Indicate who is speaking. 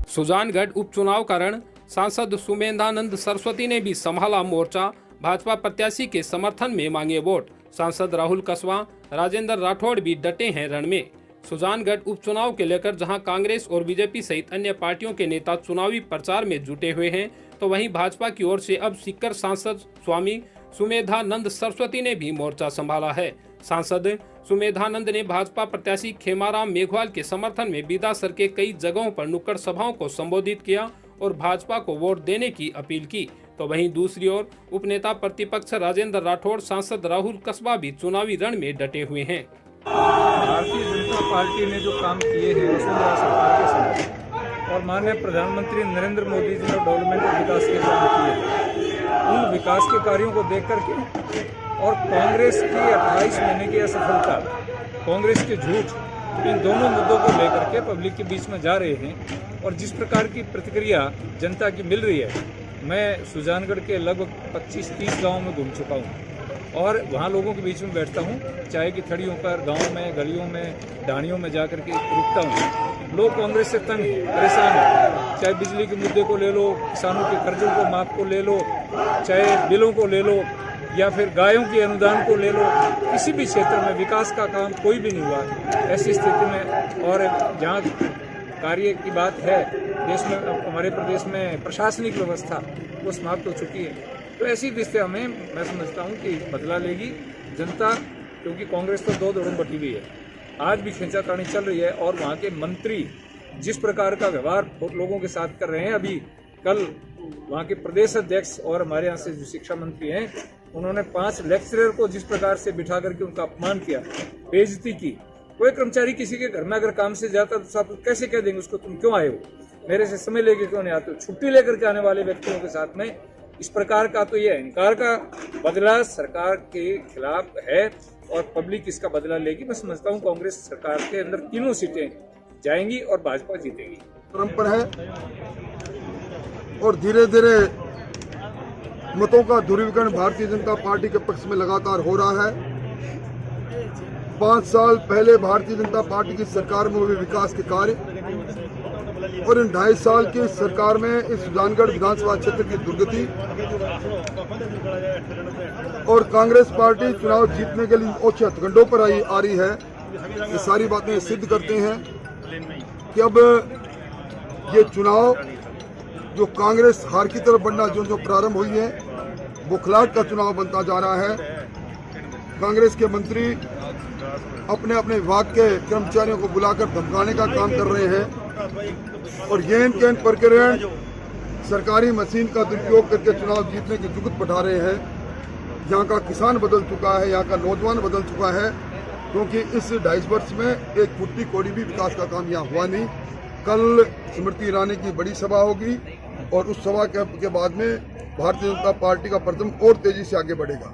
Speaker 1: सुजानगढ़ उपचुनाव कारण सांसद सुमेधानंद सरस्वती ने भी संभाला मोर्चा। भाजपा प्रत्याशी के समर्थन में मांगे वोट। सांसद राहुल कसवा, राजेंद्र राठौड़ भी डटे हैं रण में। सुजानगढ़ उपचुनाव के लेकर जहां कांग्रेस और बीजेपी सहित अन्य पार्टियों के नेता चुनावी प्रचार में जुटे हुए हैं, तो वहीं भाजपा की ओर से अब सीकर सांसद स्वामी सुमेधानंद सरस्वती ने भी मोर्चा संभाला है। सांसद सुमेधानंद ने भाजपा प्रत्याशी खेमाराम मेघवाल के समर्थन में बिदासर के कई जगहों पर नुक्कड़ सभाओं को संबोधित किया और भाजपा को वोट देने की अपील की। तो वहीं दूसरी ओर उपनेता प्रतिपक्ष राजेंद्र राठौड़, सांसद राहुल कसबा भी चुनावी रण में डटे हुए हैं।
Speaker 2: भारतीय जनता पार्टी ने जो काम किए हैं वसुंधरा सरकार के समय और माननीय प्रधानमंत्री नरेंद्र मोदी जी ने डेवलपमेंट और विकास के काम किए, उन विकास के कार्यों को देख करके और कांग्रेस की 28 महीने की असफलता, कांग्रेस के झूठ, इन दोनों मुद्दों को लेकर के पब्लिक के बीच में जा रहे हैं और जिस प्रकार की प्रतिक्रिया जनता की मिल रही है, मैं सुजानगढ़ के लगभग 25-30 गाँव में घूम चुका हूँ और वहाँ लोगों के बीच में बैठता हूँ, चाय की थड़ियों पर, गांव में, गलियों में, ढाणियों में जाकर के रुकता हूँ। लोग कांग्रेस से तंग परेशान हैं, चाहे बिजली के मुद्दे को ले लो, किसानों के कर्जों को माफ को ले लो, चाहे बिलों को ले लो या फिर गायों के अनुदान को ले लो, किसी भी क्षेत्र में विकास का काम कोई भी नहीं हुआ। ऐसी स्थिति में और जहाँ कार्य की बात है, देश में, हमारे प्रदेश में प्रशासनिक व्यवस्था वो समाप्त हो चुकी है। तो ऐसी दिशा में मैं समझता हूं कि बदला लेगी जनता, क्योंकि कांग्रेस तो दो धड़ों बटी हुई है। आज भी खींचातानी चल रही है और वहां के मंत्री जिस प्रकार का व्यवहार लोगों के साथ कर रहे हैं, अभी कल वहां के प्रदेश अध्यक्ष और हमारे यहाँ से जो शिक्षा मंत्री हैं, उन्होंने 5 लेक्चरर को जिस प्रकार से बिठा करके उनका अपमान किया, बेइज्जती की। कोई कर्मचारी किसी के घर में अगर काम से जाता तो साहब कैसे कह देंगे उसको, तुम क्यों आए हो, मेरे से समय लेके क्यों नहीं आते हो। छुट्टी लेकर के आने वाले व्यक्तियों के साथ में इस प्रकार का तो ये अहंकार का बदला सरकार के खिलाफ है और पब्लिक इसका बदला लेगी। मैं समझता हूँ कांग्रेस सरकार के अंदर 3 सीटें जाएंगी और भाजपा जीतेगी।
Speaker 3: परंपरा है और धीरे धीरे मतों का ध्रुवीकरण भारतीय जनता पार्टी के पक्ष में लगातार हो रहा है। 5 साल पहले भारतीय जनता पार्टी की सरकार में हुए विकास के कार्य और इन 2.5 साल की सरकार में इस सुजानगढ़ विधानसभा क्षेत्र की दुर्गति और कांग्रेस पार्टी चुनाव जीतने के लिए ओछे हथकंडों पर आ रही है, ये सारी बातें सिद्ध करते हैं कि अब ये चुनाव जो कांग्रेस हार की तरफ बढ़ना जो प्रारंभ हुई है, बुखलाहट का चुनाव बनता जा रहा है। कांग्रेस के मंत्री अपने अपने विभाग के कर्मचारियों को बुलाकर धमकाने का काम कर रहे हैं और ये प्रक्रिया सरकारी मशीन का दुरुपयोग करके चुनाव जीतने की जुगत बढ़ा रहे हैं। यहाँ का किसान बदल चुका है, यहाँ का नौजवान बदल चुका है, क्योंकि इस 2.5 वर्ष में एक फुट्टी कोड़ी भी विकास का काम यहाँ हुआ नहीं। कल स्मृति ईरानी की बड़ी सभा होगी और उस सभा के बाद में भारतीय जनता पार्टी का प्रथम और तेजी से आगे बढ़ेगा।